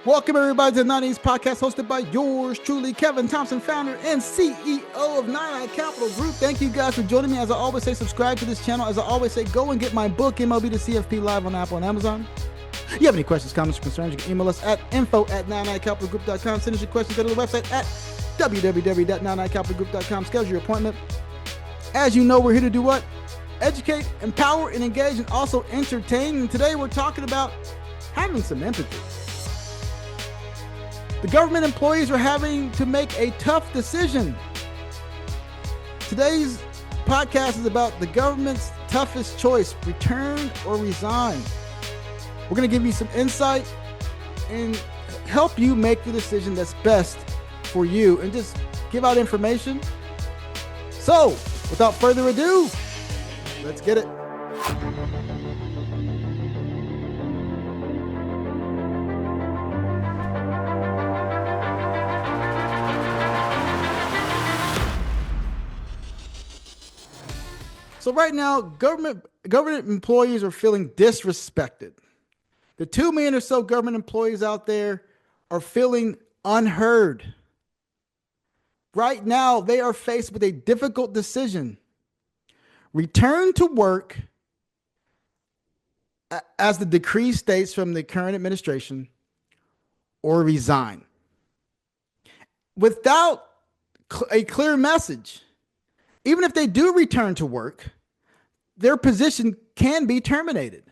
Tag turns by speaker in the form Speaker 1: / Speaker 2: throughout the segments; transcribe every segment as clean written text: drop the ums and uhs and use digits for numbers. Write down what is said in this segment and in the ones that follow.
Speaker 1: Welcome everybody to the 90s podcast hosted by yours truly, Kevin Thompson, founder and CEO of 99 Capital Group. Thank you guys for joining me. As I always say, subscribe to this channel. As I always say, go and get my book, MLB to CFP, live on Apple and Amazon. If you have any questions, comments, or concerns, you can email us at info@99capitalgroup.com. Send us your questions, go to the website at www.99capitalgroup.com. Schedule your appointment. As you know, we're here to do what? Educate, empower, and engage, and also entertain. And today we're talking about having some empathy. The government employees are having to make a tough decision. Today's podcast is about the government's toughest choice: return or resign. We're going to give you some insight and help you make the decision that's best for you and just give out information. So, without further ado, let's get it. So right now, government employees are feeling disrespected. The 2 million or so government employees out there are feeling unheard. Right now, they are faced with a difficult decision: return to work, as the decree states from the current administration, or resign. Without a clear message, even if they do return to work, their position can be terminated.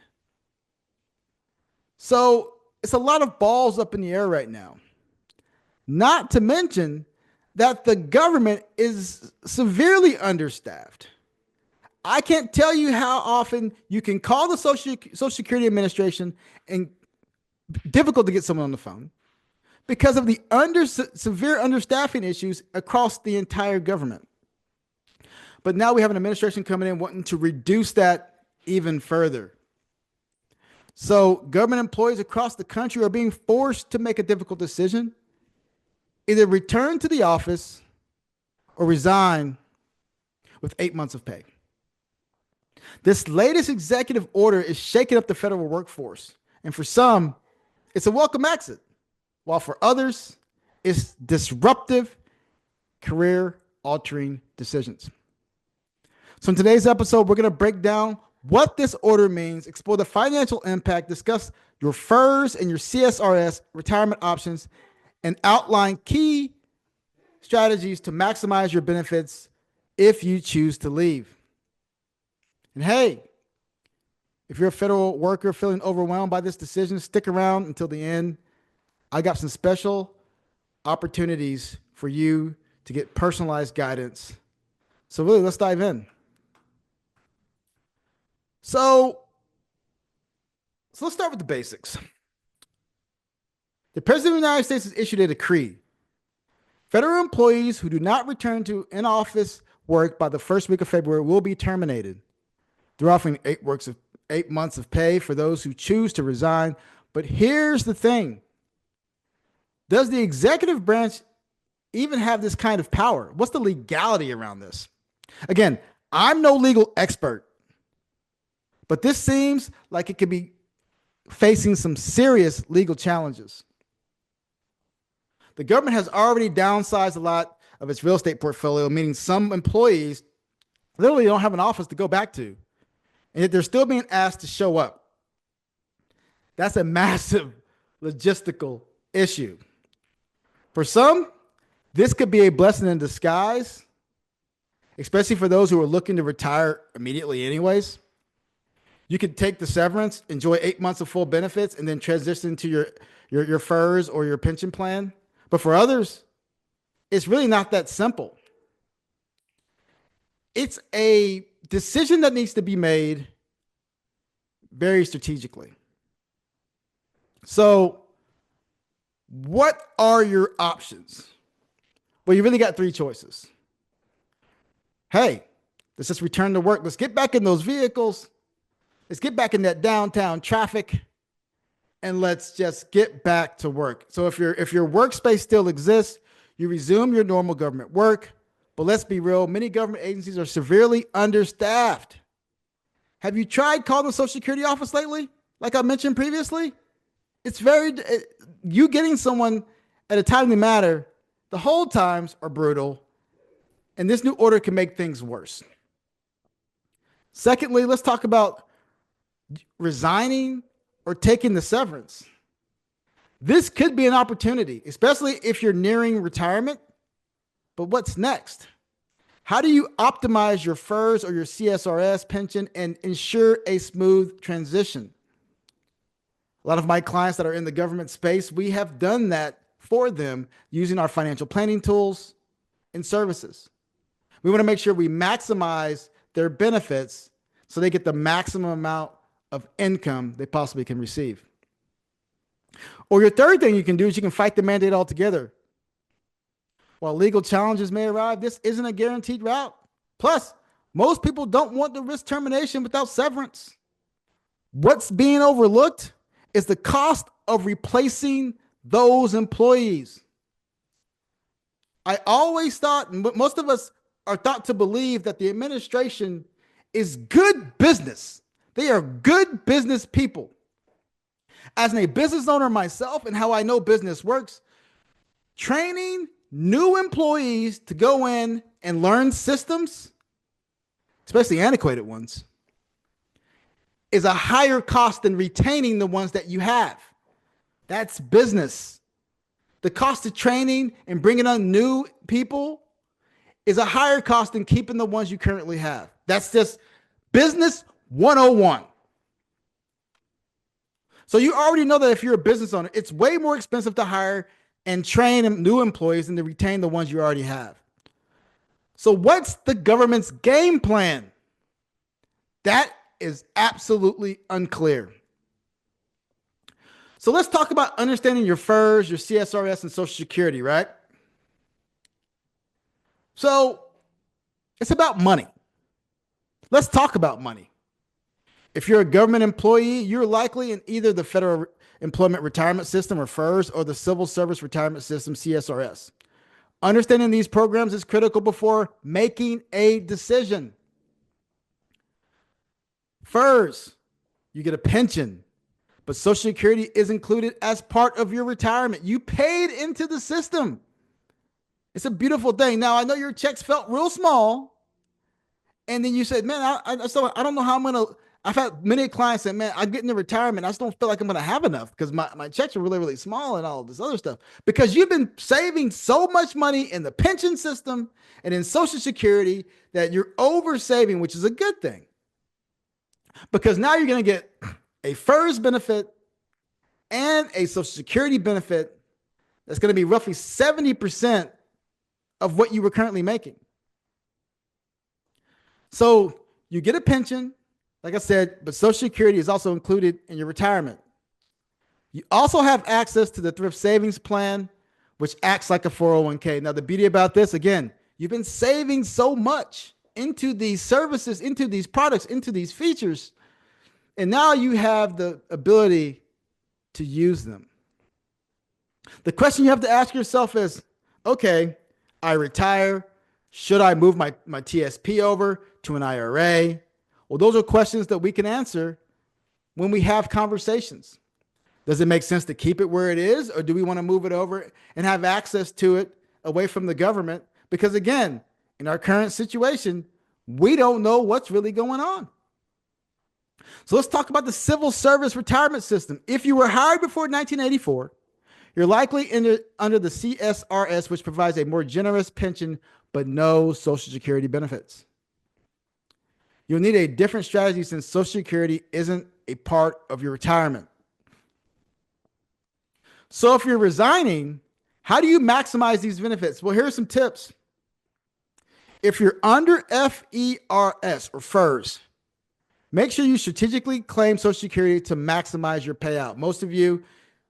Speaker 1: So it's a lot of balls up in the air right now. Not to mention that the government is severely understaffed. I can't tell you how often you can call the Social Security Administration and difficult to get someone on the phone because of the severe understaffing issues across the entire government. But now we have an administration coming in wanting to reduce that even further. So government employees across the country are being forced to make a difficult decision: either return to the office or resign with 8 months of pay. This latest executive order is shaking up the federal workforce. And for some, it's a welcome exit, while for others, it's disruptive, career-altering decisions. So in today's episode, we're going to break down what this order means, explore the financial impact, discuss your FERS and your CSRS retirement options, and outline key strategies to maximize your benefits if you choose to leave. And hey, if you're a federal worker feeling overwhelmed by this decision, stick around until the end. I got some special opportunities for you to get personalized guidance. So really, let's dive in. So let's start with the basics. The President of the United States has issued a decree. Federal employees who do not return to in-office work by the first week of February will be terminated. They're offering 8 months of pay for those who choose to resign. But here's the thing: does the executive branch even have this kind of power? What's the legality around this? Again, I'm no legal expert, but this seems like it could be facing some serious legal challenges. The government has already downsized a lot of its real estate portfolio, meaning some employees literally don't have an office to go back to, and yet they're still being asked to show up. That's a massive logistical issue. For some, this could be a blessing in disguise, especially for those who are looking to retire immediately anyways. You could take the severance, enjoy 8 months of full benefits, and then transition to your FERS or your pension plan. But for others, it's really not that simple. It's a decision that needs to be made very strategically. So what are your options? Well, you really got 3 choices. Hey, let's just return to work. Let's get back in those vehicles. Let's get back in that downtown traffic, and let's just get back to work. So if your workspace still exists, you resume your normal government work. But let's be real, many government agencies are severely understaffed. Have you tried calling the Social Security office lately? Like I mentioned previously, it's very you getting someone at a timely manner, the hold times are brutal, and this new order can make things worse. Secondly, let's talk about resigning or taking the severance. This could be an opportunity, especially if you're nearing retirement. But what's next? How do you optimize your FERS or your CSRS pension and ensure a smooth transition? A lot of my clients that are in the government space, we have done that for them using our financial planning tools and services. We want to make sure we maximize their benefits so they get the maximum amount of income they possibly can receive. Or your third thing you can do is you can fight the mandate altogether. While legal challenges may arrive, this isn't a guaranteed route. Plus, most people don't want to risk termination without severance. What's being overlooked is the cost of replacing those employees. I always thought, and most of us are thought to believe, that the administration is good business. They are good business people. As a business owner myself and how I know business works, training new employees to go in and learn systems, especially antiquated ones, is a higher cost than retaining the ones that you have. That's business. The cost of training and bringing on new people is a higher cost than keeping the ones you currently have. That's just business 101. So you already know that if you're a business owner, it's way more expensive to hire and train new employees than to retain the ones you already have. So what's the government's game plan? That is absolutely unclear. So let's talk about understanding your FERS, your CSRS, and Social Security, right? So it's about money. Let's talk about money. If you're a government employee, you're likely in either the Federal Employment Retirement System, or FERS, or the Civil Service Retirement System, CSRS. Understanding these programs is critical before making a decision. FERS, you get a pension, but Social Security is included as part of your retirement. You paid into the system. It's a beautiful thing. Now, I know your checks felt real small, and then you said, man, I don't know how I'm going to. I've had many clients say, man, I get into retirement, I just don't feel like I'm going to have enough because my checks are really, really small and all this other stuff. Because you've been saving so much money in the pension system and in Social Security that you're over saving, which is a good thing. Because now you're going to get a FERS benefit and a Social Security benefit that's going to be roughly 70% of what you were currently making. So you get a pension, like I said, but Social Security is also included in your retirement. You also have access to the thrift savings plan, which acts like a 401k. Now, the beauty about this, again, you've been saving so much into these services, into these products, into these features, and now you have the ability to use them. The question you have to ask yourself is, okay, I retire. Should I move my TSP over to an IRA? Well, those are questions that we can answer when we have conversations. Does it make sense to keep it where it is, or do we want to move it over and have access to it away from the government? Because again, in our current situation, we don't know what's really going on. So let's talk about the Civil Service Retirement System. If you were hired before 1984, you're likely under the CSRS, which provides a more generous pension, but no Social Security benefits. You'll need a different strategy since Social Security isn't a part of your retirement. So if you're resigning, how do you maximize these benefits? Well, here are some tips. If you're under FERS or FERS, make sure you strategically claim Social Security to maximize your payout. Most of you,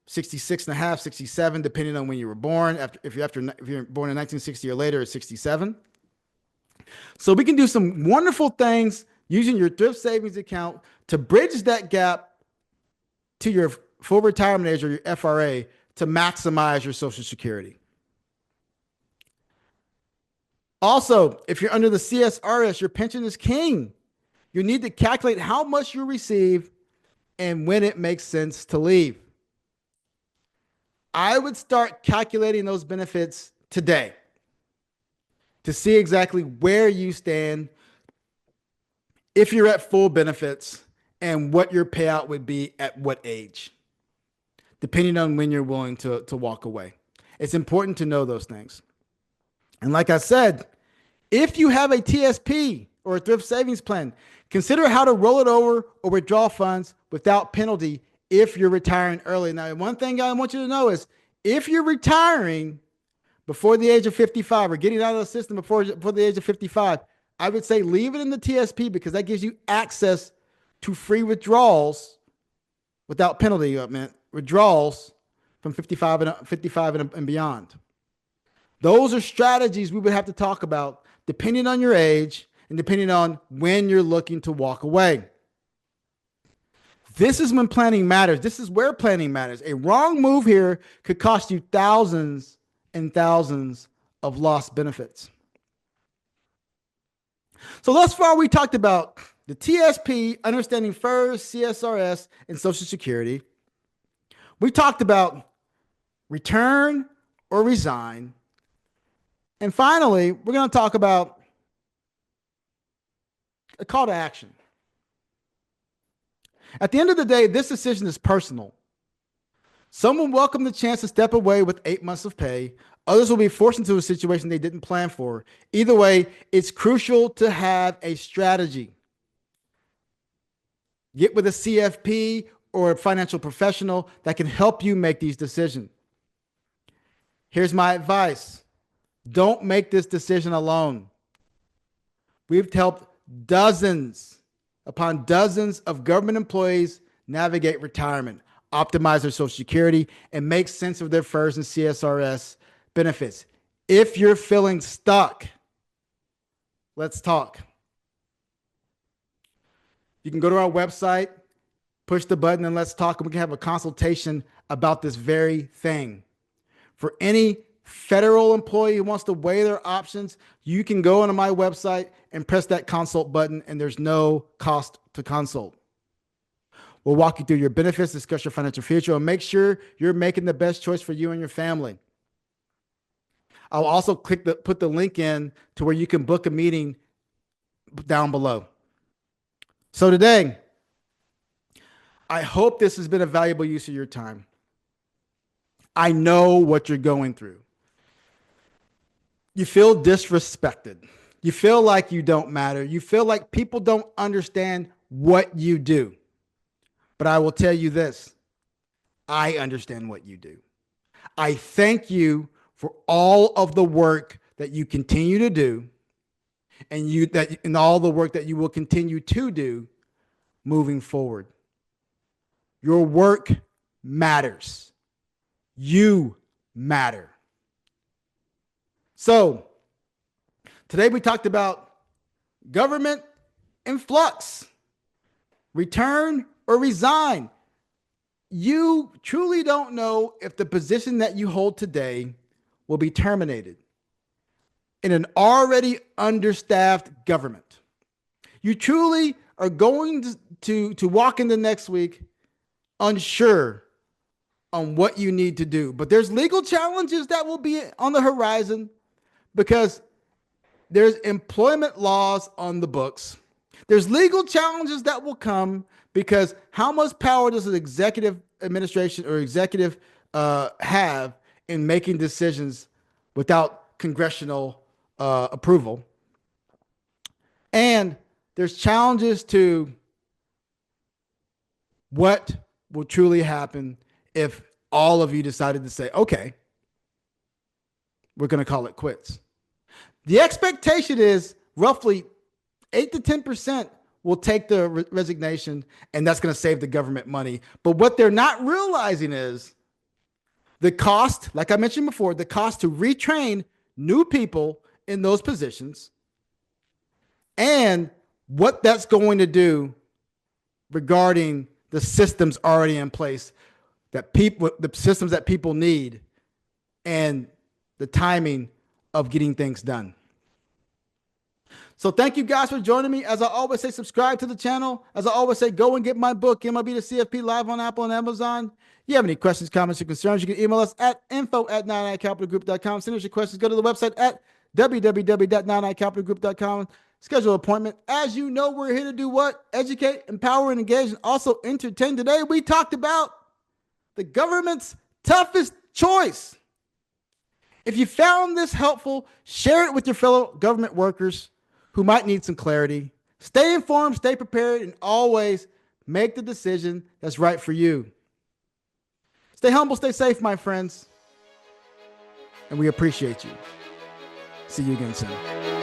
Speaker 1: 66 and a half, 67, depending on when you were born. If you're born in 1960 or later, it's 67. So we can do some wonderful things using your thrift savings account to bridge that gap to your full retirement age or your FRA to maximize your Social Security. Also, if you're under the CSRS, your pension is king. You need to calculate how much you receive and when it makes sense to leave. I would start calculating those benefits today to see exactly where you stand, if you're at full benefits, and what your payout would be at what age, depending on when you're willing to walk away. It's important to know those things. And like I said, if you have a TSP or a thrift savings plan, consider how to roll it over or withdraw funds without penalty if you're retiring early. Now, one thing I want you to know is if you're retiring before the age of 55 or getting out of the system before the age of 55, I would say leave it in the TSP because that gives you access to free withdrawals without penalty. Withdrawals from 55 and beyond. Those are strategies we would have to talk about depending on your age and depending on when you're looking to walk away. This is when planning matters. This is where planning matters. A wrong move here could cost you thousands and thousands of lost benefits. So thus far, we talked about the TSP, understanding FERS, CSRS, and Social Security. We talked about return or resign. And finally, we're going to talk about a call to action. At the end of the day, this decision is personal. Some will welcome the chance to step away with 8 months of pay. Others will be forced into a situation they didn't plan for. Either way, it's crucial to have a strategy. Get with a CFP or a financial professional that can help you make these decisions. Here's my advice. Don't make this decision alone. We've helped dozens upon dozens of government employees navigate retirement, optimize their Social Security, and make sense of their FERS and CSRS benefits. If you're feeling stuck, let's talk. You can go to our website, push the button, and let's talk, and we can have a consultation about this very thing. For any federal employee who wants to weigh their options, you can go onto my website and press that consult button, and there's no cost to consult. We'll walk you through your benefits, discuss your financial future, and make sure you're making the best choice for you and your family. I'll also put the link in to where you can book a meeting down below. So today, I hope this has been a valuable use of your time. I know what you're going through. You feel disrespected. You feel like you don't matter. You feel like people don't understand what you do. But I will tell you this. I understand what you do. I thank you for all of the work that you continue to do and all the work that you will continue to do moving forward. Your work matters. You matter. So today we talked about government in flux, return or resign. You truly don't know if the position that you hold today will be terminated in an already understaffed government. You truly are going to walk into next week unsure on what you need to do. But there's legal challenges that will be on the horizon because there's employment laws on the books. There's legal challenges that will come because how much power does an executive administration or executive have in making decisions without congressional approval? And there's challenges to what will truly happen if all of you decided to say, okay, we're going to call it quits. The expectation is roughly 8 to 10% will take the resignation, and that's going to save the government money. But what they're not realizing is the cost, like I mentioned before, the cost to retrain new people in those positions and what that's going to do regarding the systems already in place, the systems that people need, and the timing of getting things done. So thank you guys for joining me. As I always say, subscribe to the channel. As I always say, go and get my book, MLB to CFP, live on Apple and Amazon. If you have any questions, comments, or concerns, you can email us at info@99capitalgroup.com. Send us your questions. Go to the website at www.99capitalgroup.com. Schedule an appointment. As you know, we're here to do what? Educate, empower, and engage, and also entertain. Today, we talked about the government's toughest choice. If you found this helpful, share it with your fellow government workers who might need some clarity. Stay informed, stay prepared, and always make the decision that's right for you. Stay humble, stay safe, my friends. And we appreciate you. See you again soon.